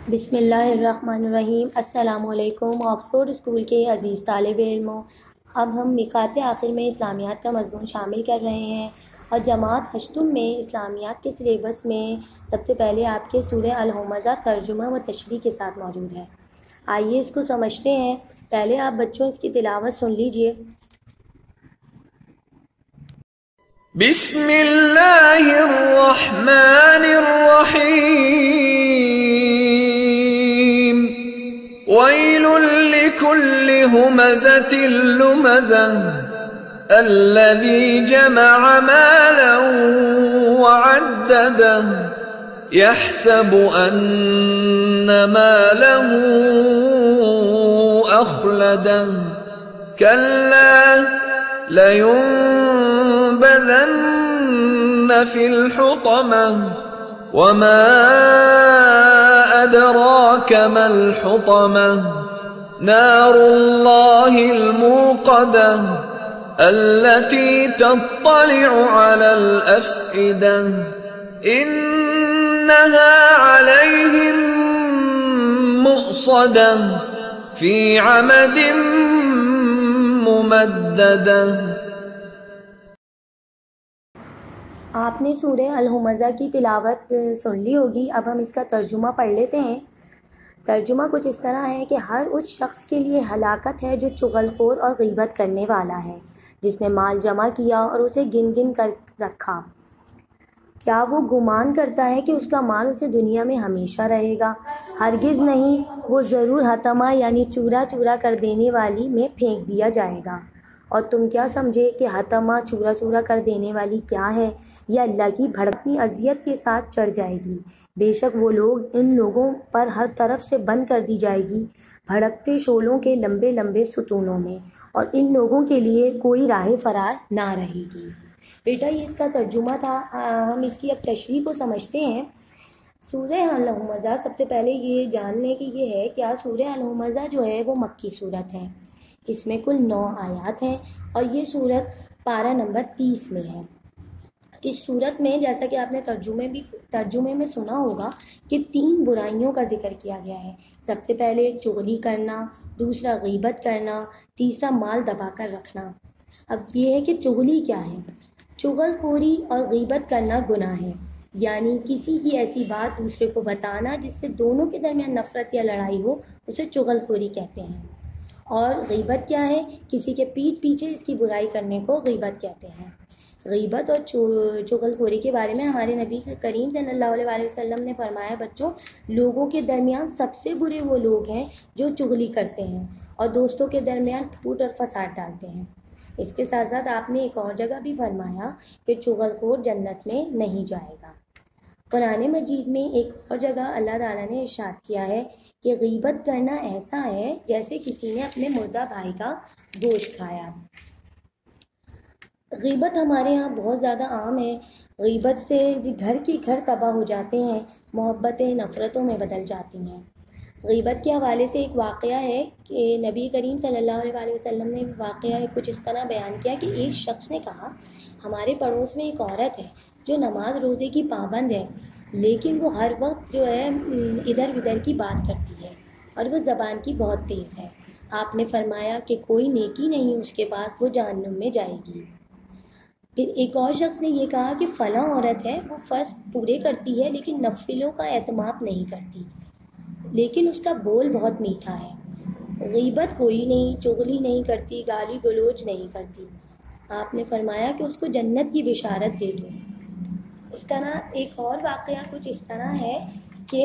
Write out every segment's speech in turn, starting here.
بسم اللہ الرحمن الرحیم۔ السلام علیکم آکسفورڈ اسکول کے عزیز طالب علموں، اب ہم نکات آخر میں اسلامیات کا مضمون شامل کر رہے ہیں اور جماعت ہشتم میں اسلامیات کے سلیبس میں سب سے پہلے آپ کے سورہ الہمزہ ترجمہ و تشریح کے ساتھ موجود ہے۔ آئیے اس کو سمجھتے ہیں۔ پہلے آپ بچوں اس کی تلاوت سن لیجئے۔ بسم اللہ الرحمن الرحیم ویل لکل ہمزۃ لمزہ الذی جمع مالا وعددہ یحسب ان مالہ اخلدہ کلا لَيُنبَذَنَّ فِي الْحُطَمَةِ وَمَا أَدْرَاكَ مَا الْحُطَمَةُ نَارُ اللَّهِ الْمُوقَدَةُ الَّتِي تَطَّلِعُ عَلَى الْأَفْئِدَةِ إِنَّهَا عَلَيْهِمْ مُؤْصَدَةٌ فِي عَمَدٍ ممددہ۔ آپ نے سورہ الہمزہ کی تلاوت سن لی ہوگی۔ اب ہم اس کا ترجمہ پڑھ لیتے ہیں۔ ترجمہ کچھ اس طرح ہے کہ ہر اس شخص کے لیے ہلاکت ہے جو چغل خور اور غیبت کرنے والا ہے، جس نے مال جمع کیا اور اسے گن گن کر رکھا۔ کیا وہ گمان کرتا ہے کہ اس کا مال اسے دنیا میں ہمیشہ رہے گا؟ ہرگز نہیں، وہ ضرور حطمہ یعنی چورا چورا کر دینے والی میں پھینک دیا جائے گا۔ اور تم کیا سمجھے کہ حطمہ چورا چورا کر دینے والی کیا ہے؟ یہ اللہ کی بھڑکتی اذیت کے ساتھ چڑھ جائے گی۔ بے شک وہ لوگ ان لوگوں پر ہر طرف سے بند کر دی جائے گی بھڑکتے شعلوں کے لمبے لمبے ستونوں میں، اور ان لوگوں کے لیے کوئی راہ فرار نہ رہے گی۔ بیٹا یہ اس کا ترجمہ تھا۔ ہم اس کی اب تشریح کو سمجھتے ہیں۔ سورہ الہمزہ سب سے پہلے یہ جان لیں کہ یہ ہے کیا۔ سورہ الہمزہ جو ہے وہ مکی صورت ہے۔ اس میں کل 9 آیات ہیں اور یہ صورت پارہ نمبر 30 میں ہے۔ اس صورت میں جیسا کہ آپ نے ترجمے میں سنا ہوگا کہ 3 برائیوں کا ذکر کیا گیا ہے۔ سب سے پہلے چغلی کرنا، دوسرا غیبت کرنا، تیسرا مال دبا کر رکھنا۔ اب یہ ہے کہ چغلی کیا ہے۔ چغل خوری اور غیبت کرنا گناہ ہے، یعنی کسی کی ایسی بات دوسرے کو بتانا جس سے دونوں کے درمیان نفرت یا لڑائی ہو، اسے چغل خوری کہتے ہیں۔ اور غیبت کیا ہے؟ کسی کے پیٹھ پیچھے اس کی برائی کرنے کو غیبت کہتے ہیں۔ غیبت اور چغل خوری کے بارے میں ہمارے نبی کریم صلی اللہ علیہ وسلم نے فرمایا، بچوں لوگوں کے درمیان سب سے برے وہ لوگ ہیں جو چغلی کرتے ہیں اور دوستوں کے درمیان پھوٹ اور فساد ڈالتے ہیں۔ اس کے ساتھ ساتھ آپ نے ایک اور جگہ بھی فرمایا کہ چغل خور جنت میں نہیں جائے گا۔ قرآن مجید میں ایک اور جگہ اللہ تعالیٰ نے ارشاد کیا ہے کہ غیبت کرنا ایسا ہے جیسے کسی نے اپنے مردہ بھائی کا گوشت کھایا۔ غیبت ہمارے ہاں بہت زیادہ عام ہے۔ غیبت سے گھر کے گھر تباہ ہو جاتے ہیں، محبتیں نفرتوں میں بدل جاتی ہیں۔ غیبت کے حوالے سے ایک واقعہ ہے کہ نبی کریم صلی اللہ علیہ وسلم نے واقعہ کچھ اس طرح بیان کیا کہ ایک شخص نے کہا، ہمارے پڑوس میں ایک عورت ہے جو نماز روزے کی پابند ہے، لیکن وہ ہر وقت جو ہے ادھر ادھر کی بات کرتی ہے اور وہ زبان کی بہت تیز ہے۔ آپ نے فرمایا کہ کوئی نیکی نہیں اس کے پاس، وہ جہنم میں جائے گی۔ پھر ایک اور شخص نے یہ کہا کہ فلاں عورت ہے، وہ فرض پورے کرتی ہے لیکن نفلوں کا اہتمام نہیں کرتی، لیکن اس کا بول بہت میٹھا ہے۔ غیبت کوئی نہیں، چغلی نہیں کرتی، گالی گلوچ نہیں کرتی۔ آپ نے فرمایا کہ اس کو جنت کی بشارت دے دو۔ اس طرح ایک اور واقعہ کچھ اس طرح ہے کہ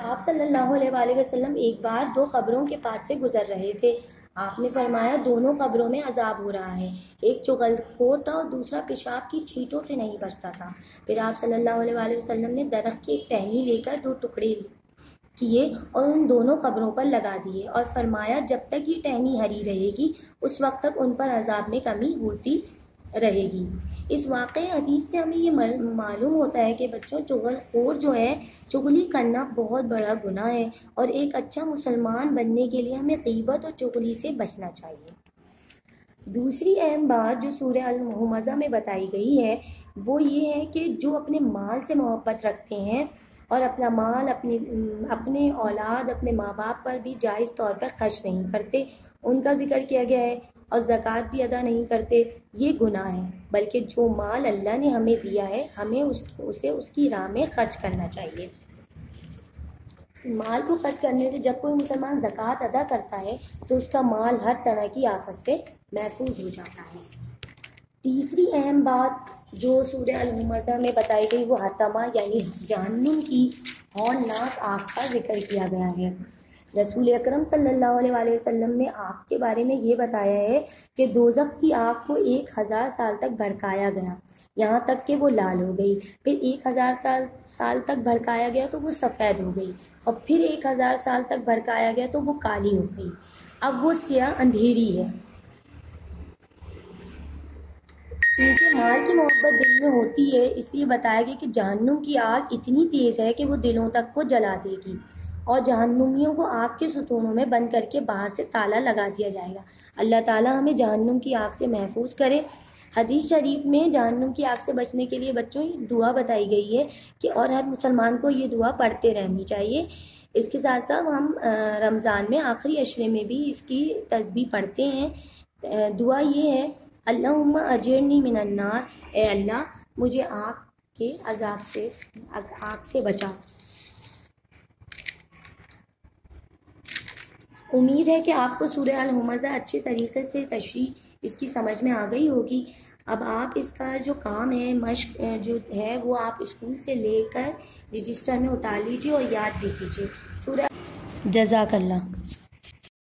آپ صلی اللہ علیہ وسلم ایک بار 2 قبروں کے پاس سے گزر رہے تھے۔ آپ نے فرمایا دونوں قبروں میں عذاب ہو رہا ہے، ایک چغل خور تھا اور دوسرا پیشاب کی چھینٹوں سے نہیں بچتا تھا۔ پھر آپ صلی اللہ علیہ وسلم نے درخت کی ایک ٹہنی لے کر 2 ٹکڑے کیے اور ان دونوں قبروں پر لگا دیے اور فرمایا جب تک یہ ٹہنی ہری رہے گی اس وقت تک ان پر عذاب میں کمی ہوتی رہے گی۔ اس واقعہ حدیث سے ہمیں یہ معلوم ہوتا ہے کہ بچوں چغل خور جو ہے، چغلی کرنا بہت بڑا گناہ ہے اور ایک اچھا مسلمان بننے کے لیے ہمیں غیبت اور چغلی سے بچنا چاہیے۔ دوسری اہم بات جو سورہ الہمزہ میں بتائی گئی ہے وہ یہ ہے کہ جو اپنے مال سے محبت رکھتے ہیں اور اپنا مال اپنے اولاد اپنے ماں باپ پر بھی جائز طور پر خرچ نہیں کرتے، ان کا ذکر کیا گیا ہے، اور زکوٰۃ بھی ادا نہیں کرتے، یہ گناہ ہے۔ بلکہ جو مال اللہ نے ہمیں دیا ہے ہمیں اسے اس کی راہ میں خرچ کرنا چاہیے۔ مال کو خرچ کرنے سے جب کوئی مسلمان زکوٰۃ ادا کرتا ہے تو اس کا مال ہر طرح کی آفت سے محفوظ ہو جاتا ہے۔ تیسری اہم بات جو سورہ الہمزہ میں بتائی گئی وہ حطمہ یعنی جہنم کی ہولناک آگ کا ذکر کیا گیا ہے۔ رسول اکرم صلی اللہ علیہ وآلہ وسلم نے آگ کے بارے میں یہ بتایا ہے کہ دوزخ کی آگ کو 1000 سال تک بھڑکایا گیا یہاں تک کہ وہ لال ہو گئی، پھر 1000 سال تک بھڑکایا گیا تو وہ سفید ہو گئی، اور پھر 1000 سال تک بھڑکایا گیا تو وہ کالی ہو گئی، اب وہ سیاہ اندھیری ہے۔ کیونکہ مال کی محبت دل میں ہوتی ہے اس لیے بتایا گیا کہ جہنم کی آگ اتنی تیز ہے کہ وہ دلوں تک کو جلا دے گی، اور جہنمیوں کو آگ کے ستونوں میں بند کر کے باہر سے تالا لگا دیا جائے گا۔ اللہ تعالیٰ ہمیں جہنم کی آگ سے محفوظ کرے۔ حدیث شریف میں جہنم کی آگ سے بچنے کے لیے بچوں دعا بتائی گئی ہے کہ اور ہر مسلمان کو یہ دعا پڑھتے رہنی چاہیے۔ اس کے ساتھ ساتھ ہم رمضان میں آخری عشرے میں بھی اس کی تسبیح پڑھتے ہیں۔ دعا یہ ہے، اللہم اجرنی من النار، اے اللہ مجھے آگ کے عذاب سے، آگ سے بچا۔ امید ہے کہ آپ کو سورہ الہمزہ اچھے طریقے سے تشریح اس کی سمجھ میں آ گئی ہوگی۔ اب آپ اس کا جو کام ہے، مشق جو ہے، وہ آپ اسکول سے لے کر رجسٹر میں اتار لیجیے اور یاد بھی کیجیے۔ جزاک اللہ۔